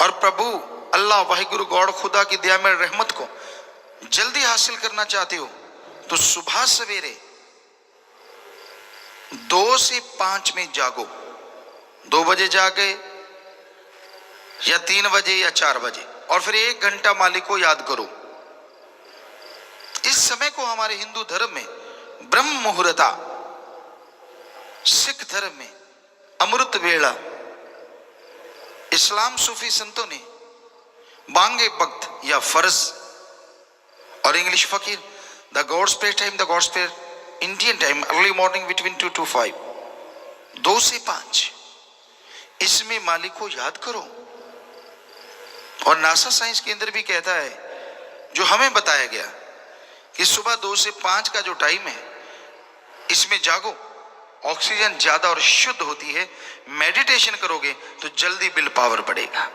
और प्रभु अल्लाह वाहिगुरु गॉड खुदा की दया में रहमत को जल्दी हासिल करना चाहते हो तो सुबह सवेरे 2 से 5 में जागो। 2 बजे जागे या 3 बजे या 4 बजे, और फिर 1 घंटा मालिक को याद करो। इस समय को हमारे हिंदू धर्म में ब्रह्म मुहूर्ता, सिख धर्म में अमृत वेला, इस्लाम सूफी संतों ने बांगे वक्त या फर्ज, और इंग्लिश फकीर the gods prayer time, the gods prayer Indian time early morning between 2 to 5, 2 से 5, इसमें मालिक को याद करो। और नासा साइंस केंद्र भी कहता है, जो हमें बताया गया कि सुबह 2 से 5 का जो टाइम है इसमें जागो, ऑक्सीजन ज्यादा और शुद्ध होती है। मेडिटेशन करोगे तो जल्दी विल पावर बढ़ेगा।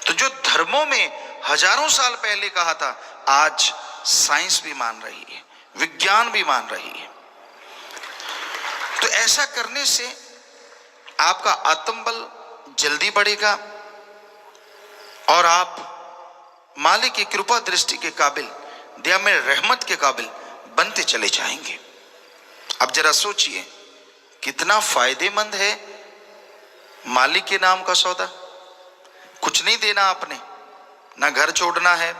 तो जो धर्मों में हजारों साल पहले कहा था, आज साइंस भी मान रही है, विज्ञान भी मान रही है। तो ऐसा करने से आपका आत्मबल जल्दी बढ़ेगा और आप मालिक की कृपा दृष्टि के काबिल, दया में रहमत के काबिल बनते चले जाएंगे। अब जरा सोचिए कितना फायदेमंद है मालिक के नाम का सौदा। कुछ नहीं देना आपने, ना घर छोड़ना है,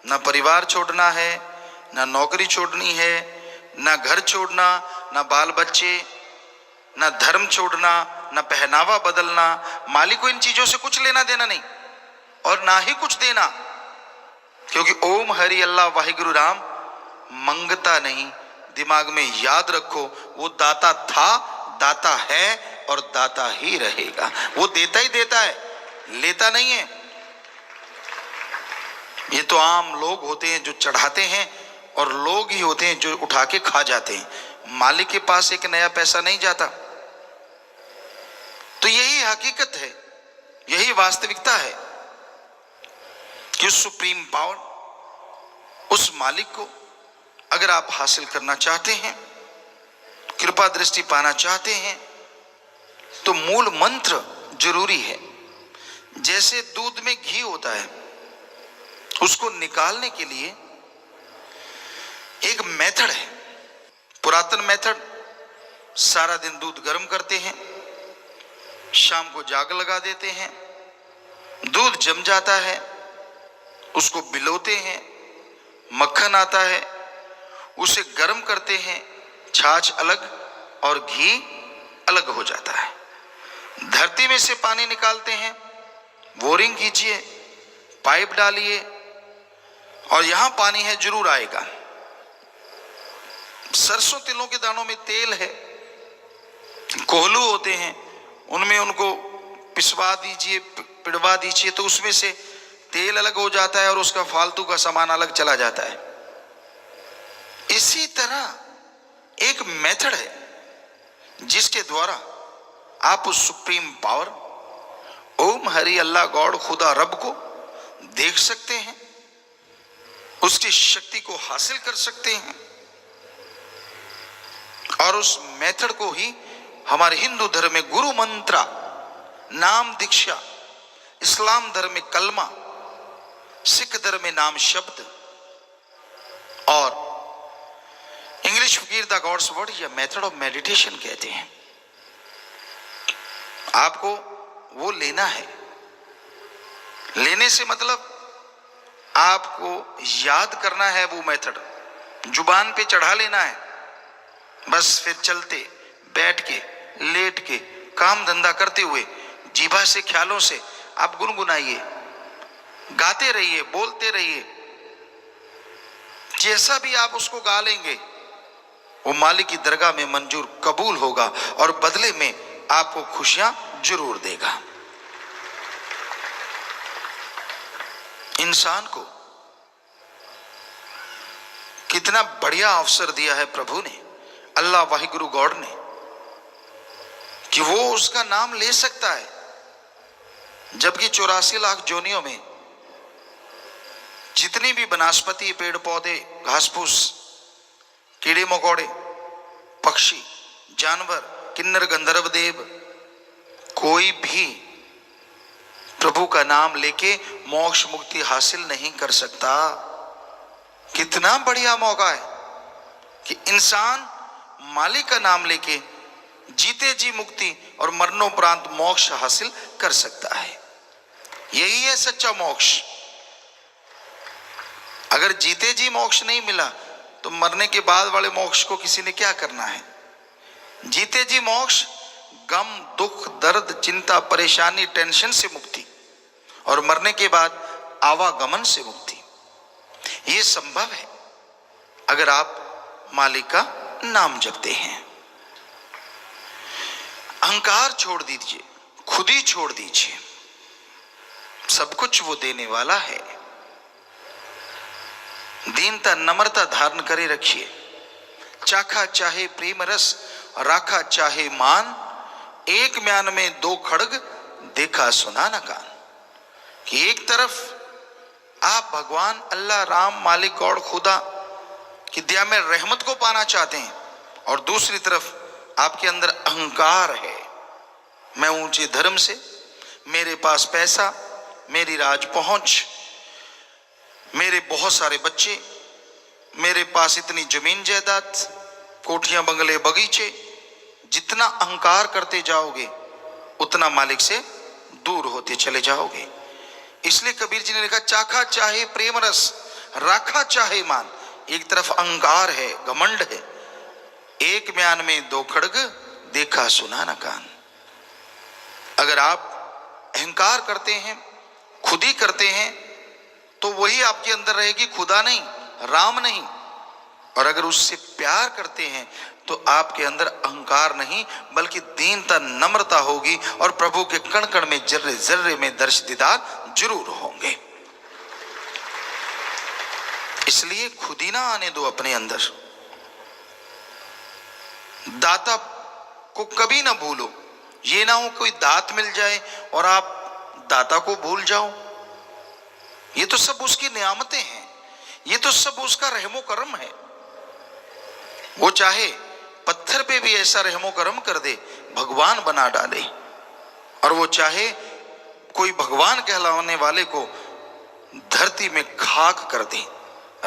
ना परिवार छोड़ना है, ना नौकरी छोड़नी है, ना घर छोड़ना, ना बाल बच्चे, ना धर्म छोड़ना, ना पहनावा बदलना। मालिक को इन चीजों से कुछ लेना देना नहीं और ना ही कुछ देना, क्योंकि ओम हरि अल्लाह वाहिगुरु राम मंगता नहीं। दिमाग में याद रखो, वो दाता था, दाता है और दाता ही रहेगा। वो देता ही देता है, लेता नहीं है। ये तो आम लोग होते हैं जो चढ़ाते हैं, और लोग ही होते हैं जो उठा के खा जाते हैं। मालिक के पास एक नया पैसा नहीं जाता। तो यही हकीकत है, यही वास्तविकता है कि उस सुप्रीम पावर, उस मालिक को अगर आप हासिल करना चाहते हैं, कृपा दृष्टि पाना चाहते हैं, तो मूल मंत्र जरूरी है। जैसे दूध में घी होता है, उसको निकालने के लिए एक मेथड है, पुरातन मेथड। सारा दिन दूध गर्म करते हैं, शाम को जाग लगा देते हैं, दूध जम जाता है, उसको बिलोते हैं, मक्खन आता है, उसे गर्म करते हैं, छाछ अलग और घी अलग हो जाता है। धरती में से पानी निकालते हैं, बोरिंग कीजिए, पाइप डालिए, और यहां पानी है जरूर आएगा। सरसों तिलों के दानों में तेल है, कोहलू होते हैं, उनमें उनको पिसवा दीजिए, पिड़वा दीजिए, तो उसमें से तेल अलग हो जाता है और उसका फालतू का सामान अलग चला जाता है। इसी तरह एक मेथड है जिसके द्वारा आप उस सुप्रीम पावर ओम हरि अल्लाह गॉड खुदा रब को देख सकते हैं, उसकी शक्ति को हासिल कर सकते हैं। और उस मेथड को ही हमारे हिंदू धर्म में गुरु मंत्रा, नाम दीक्षा, इस्लाम धर्म में कलमा, सिख धर्म में नाम शब्द, और इंग्लिश फकीर द गॉड्स वर्ड या मेथड ऑफ मेडिटेशन कहते हैं। आपको वो लेना है। लेने से मतलब आपको याद करना है, वो मेथड जुबान पे चढ़ा लेना है। बस फिर चलते, बैठ के, लेट के, काम धंधा करते हुए जीभा से, ख्यालों से आप गुनगुनाइए, गाते रहिए, बोलते रहिए। जैसा भी आप उसको गा लेंगे वो मालिक की दरगाह में मंजूर कबूल होगा और बदले में आपको खुशियां जरूर देगा। इंसान को कितना बढ़िया अवसर दिया है प्रभु ने, अल्लाह वाहिगुरु गॉड ने, कि वो उसका नाम ले सकता है। जबकि 84 लाख जोनियों में जितनी भी वनस्पति, पेड़ पौधे, घास फूस, कीड़े मकोड़े, पक्षी, जानवर, किन्नर गंधर्व देव, कोई भी प्रभु का नाम लेके मोक्ष मुक्ति हासिल नहीं कर सकता। कितना बढ़िया मौका है कि इंसान मालिक का नाम लेके जीते जी मुक्ति और मरणोपरांत मोक्ष हासिल कर सकता है। यही है सच्चा मोक्ष। अगर जीते जी मोक्ष नहीं मिला तो मरने के बाद वाले मोक्ष को किसी ने क्या करना है। जीते जी मोक्ष गम, दुख, दर्द, चिंता, परेशानी, टेंशन से मुक्ति, और मरने के बाद आवागमन से मुक्ति। यह संभव है अगर आप मालिक का नाम जपते हैं। अहंकार छोड़ दीजिए, खुद ही छोड़ दीजिए। सब कुछ वो देने वाला है। दीनता नम्रता धारण करे रखिए। चाखा चाहे प्रेम रस, राखा चाहे मान, एक म्यान में दो खड़ग, देखा सुना न कान। कि एक तरफ आप भगवान अल्लाह, राम, मालिक, गॉड, खुदा की दया में रहमत को पाना चाहते हैं, और दूसरी तरफ आपके अंदर अहंकार है। मैं ऊंचे धर्म से, मेरे पास पैसा, मेरी राज पहुंच, मेरे बहुत सारे बच्चे, मेरे पास इतनी जमीन जायदाद, कोठियां, बंगले, बगीचे। जितना अहंकार करते जाओगे उतना मालिक से दूर होते चले जाओगे। इसलिए कबीर जी ने लिखा, चाखा चाहे प्रेम रस, राखा चाहे मान। एक तरफ अहंकार है, घमंड है, एक म्यान में दो खड़ग, देखा सुना न कान। अगर आप अहंकार करते हैं, खुद ही करते हैं, तो वही आपके अंदर रहेगी, खुदा नहीं, राम नहीं। और अगर उससे प्यार करते हैं तो आपके अंदर अहंकार नहीं बल्कि दीनता नम्रता होगी, और प्रभु के कण कण में, जर्रे जर्रे में दर्श दीदार जरूर होंगे। इसलिए खुद ही ना आने दो अपने अंदर। दाता को कभी ना भूलो। ये ना हो कोई दात मिल जाए और आप दाता को भूल जाओ। ये तो सब उसकी नियामतें हैं, ये तो सब उसका रहमो करम है। वो चाहे पत्थर पे भी ऐसा रहमो करम कर दे, भगवान बना डाले, और वो चाहे कोई भगवान कहलाने वाले को धरती में खाक कर दे।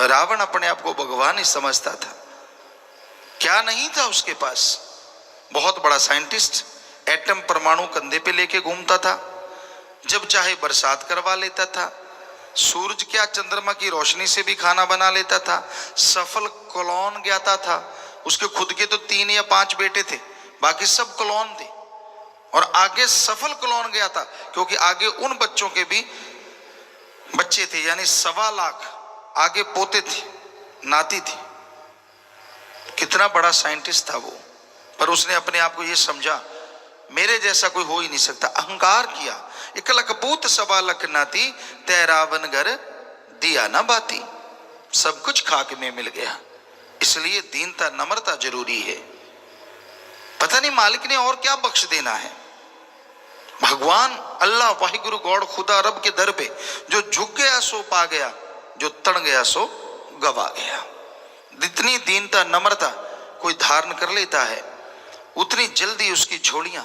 रावण अपने आप को भगवान ही समझता था। क्या नहीं था उसके पास? बहुत बड़ा साइंटिस्ट, एटम परमाणु कंधे पे लेके घूमता था, जब चाहे बरसात करवा लेता था, सूरज क्या चंद्रमा की रोशनी से भी खाना बना लेता था, सफल क्लोन ज्ञाता था। उसके खुद के तो 3 या 5 बेटे थे, बाकी सब क्लोन थे। और आगे सफल क्लोन गया था, क्योंकि आगे उन बच्चों के भी बच्चे थे, यानी 1.25 लाख आगे पोते थे, नाती थी। कितना बड़ा साइंटिस्ट था वो। पर उसने अपने आप को ये समझा, मेरे जैसा कोई हो ही नहीं सकता। अहंकार किया। 1 लख पूत 1.25 लाख नाती, तैरावन घर दिया ना बाती। सब कुछ खाक में मिल गया। इसलिए दीनता नम्रता जरूरी है। पता नहीं मालिक ने और क्या बख्श देना है। भगवान अल्लाह, वाहिगुरु, गॉड, खुदा, रब के दर पे जो झुक गया सो पा गया, जो तड़ गया सो गवा गया। जितनी दीनता नम्रता कोई धारण कर लेता है, उतनी जल्दी उसकी झोलियां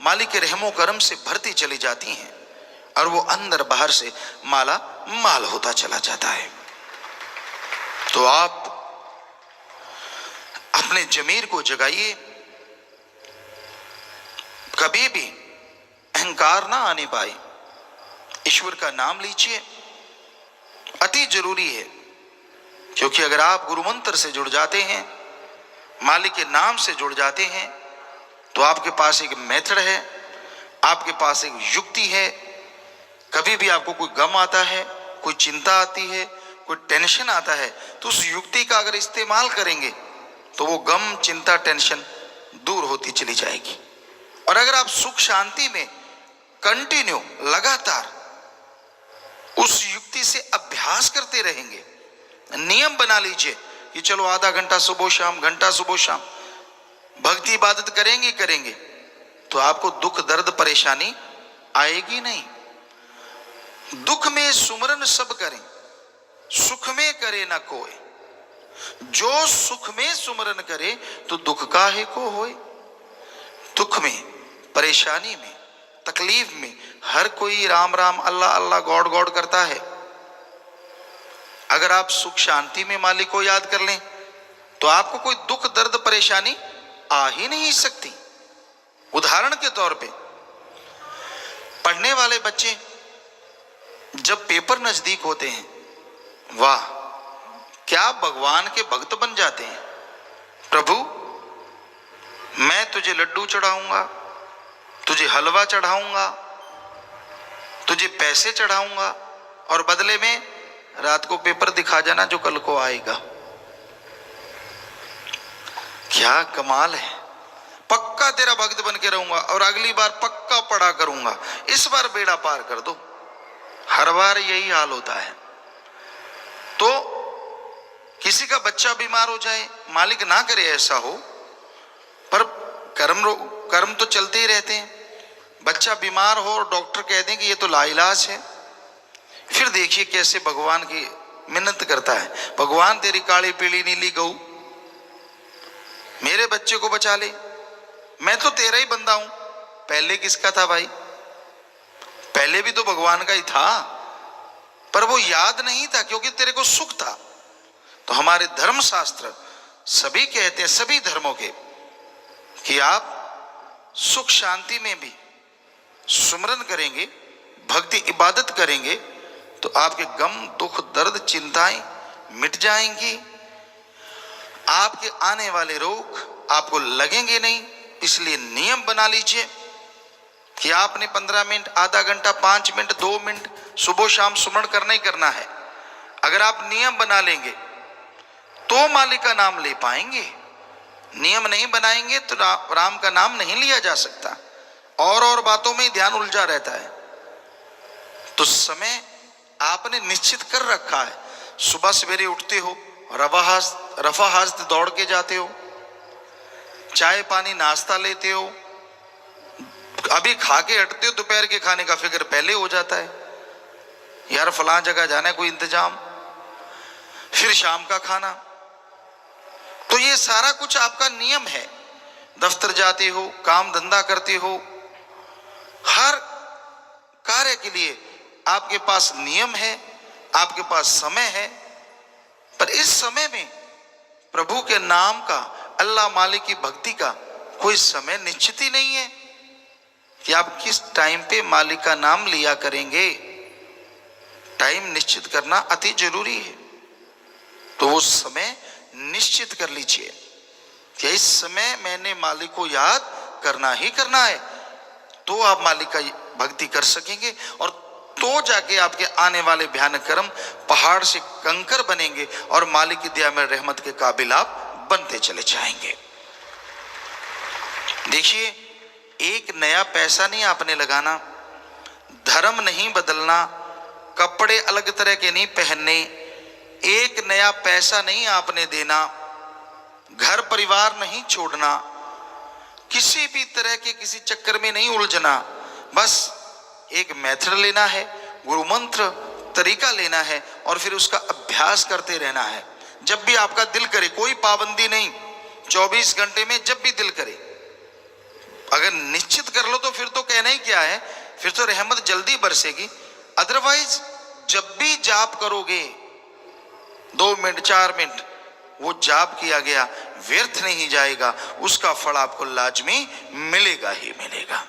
मालिक के रहमो करम से भरती चली जाती हैं, और वो अंदर बाहर से माला माल होता चला जाता है। तो आप अपने जमीर को जगाइए। कभी भी अहंकार ना आने पाए। ईश्वर का नाम लीजिए, अति जरूरी है। क्योंकि अगर आप गुरु मंत्र से जुड़ जाते हैं, मालिक के नाम से जुड़ जाते हैं, तो आपके पास एक मेथड है, आपके पास एक युक्ति है। कभी भी आपको कोई गम आता है, कोई चिंता आती है, कोई टेंशन आता है, तो उस युक्ति का अगर इस्तेमाल करेंगे तो वो गम, चिंता, टेंशन दूर होती चली जाएगी। और अगर आप सुख शांति में कंटिन्यू लगातार उस युक्ति से अभ्यास करते रहेंगे, नियम बना लीजिए कि चलो आधा घंटा सुबह शाम, घंटा सुबह शाम भक्ति इबादत करेंगे, तो आपको दुख दर्द परेशानी आएगी नहीं। दुख में सुमरन सब करें, सुख में करे ना कोई। जो सुख में सुमरन करे तो दुख काहे को होए। दुख में, परेशानी में, तकलीफ में हर कोई राम राम अल्लाह अल्लाह गॉड गॉड करता है। अगर आप सुख शांति में मालिक को याद कर लें तो आपको कोई दुख दर्द परेशानी आ ही नहीं सकती। उदाहरण के तौर पे पढ़ने वाले बच्चे जब पेपर नजदीक होते हैं, वाह क्या भगवान के भक्त बन जाते हैं। प्रभु मैं तुझे लड्डू चढ़ाऊंगा, तुझे हलवा चढ़ाऊंगा, तुझे पैसे चढ़ाऊंगा और बदले में रात को पेपर दिखा जाना जो कल को आएगा। क्या कमाल है। पक्का तेरा भक्त बन के रहूंगा और अगली बार पक्का पढ़ा करूंगा, इस बार बेड़ा पार कर दो। हर बार यही हाल होता है। तो किसी का बच्चा बीमार हो जाए, मालिक ना करे ऐसा हो, पर कर्म तो चलते ही रहते हैं। बच्चा बीमार हो और डॉक्टर कह दें कि ये तो लाइलाज है, फिर देखिए कैसे भगवान की मिन्नत करता है, भगवान तेरी काली पीली नीली गऊ मेरे बच्चे को बचा ले, मैं तो तेरा ही बंदा हूं। पहले किसका था भाई? पहले भी तो भगवान का ही था, पर वो याद नहीं था क्योंकि तेरे को सुख था। तो हमारे धर्म शास्त्र सभी कहते हैं, सभी धर्मों के, कि आप सुख शांति में भी सुमरन करेंगे, भक्ति इबादत करेंगे तो आपके गम दुख दर्द चिंताएं मिट जाएंगी। आपके आने वाले रोग आपको लगेंगे नहीं। इसलिए नियम बना लीजिए कि आपने 15 मिनट, आधा घंटा, 5 मिनट, 2 मिनट सुबह शाम सुमरण करना ही करना है। अगर आप नियम बना लेंगे तो मालिक का नाम ले पाएंगे। नियम नहीं बनाएंगे तो राम का नाम नहीं लिया जा सकता। और बातों में ध्यान उलझा रहता है। तो समय आपने निश्चित कर रखा है। सुबह सवेरे उठते हो, रफा हस्त दौड़ के जाते हो, चाय पानी नाश्ता लेते हो, अभी खा के हटते हो, दोपहर के खाने का फिक्र पहले हो जाता है, यार फलां जगह जाना है कोई इंतजाम, फिर शाम का खाना। तो ये सारा कुछ आपका नियम है। दफ्तर जाते हो, काम धंधा करते हो, हर कार्य के लिए आपके पास नियम है, आपके पास समय है। पर इस समय में प्रभु के नाम का, अल्लाह मालिक की भक्ति का कोई समय निश्चित ही नहीं है कि आप किस टाइम पे मालिक का नाम लिया करेंगे। टाइम निश्चित करना अति जरूरी है। तो वो समय निश्चित कर लीजिए कि इस समय मैंने मालिक को याद करना ही करना है, तो आप मालिक का भक्ति कर सकेंगे और तो जाके आपके आने वाले भयानक कर्म पहाड़ से कंकर बनेंगे और मालिक की दया में रहमत के काबिल आप बनते चले जाएंगे। देखिए, एक नया पैसा नहीं आपने लगाना, धर्म नहीं बदलना, कपड़े अलग तरह के नहीं पहनने, एक नया पैसा नहीं आपने देना, घर परिवार नहीं छोड़ना, किसी भी तरह के किसी चक्कर में नहीं उलझना। बस एक मेथड लेना है, गुरु मंत्र तरीका लेना है और फिर उसका अभ्यास करते रहना है। जब भी आपका दिल करे, कोई पाबंदी नहीं, 24 घंटे में जब भी दिल करे। अगर निश्चित कर लो तो फिर तो कहना ही क्या है, फिर तो रहमत जल्दी बरसेगी। अदरवाइज जब भी जाप करोगे 2 मिनट 4 मिनट, वो जाप किया गया व्यर्थ नहीं जाएगा, उसका फल आपको लाजमी मिलेगा ही मिलेगा।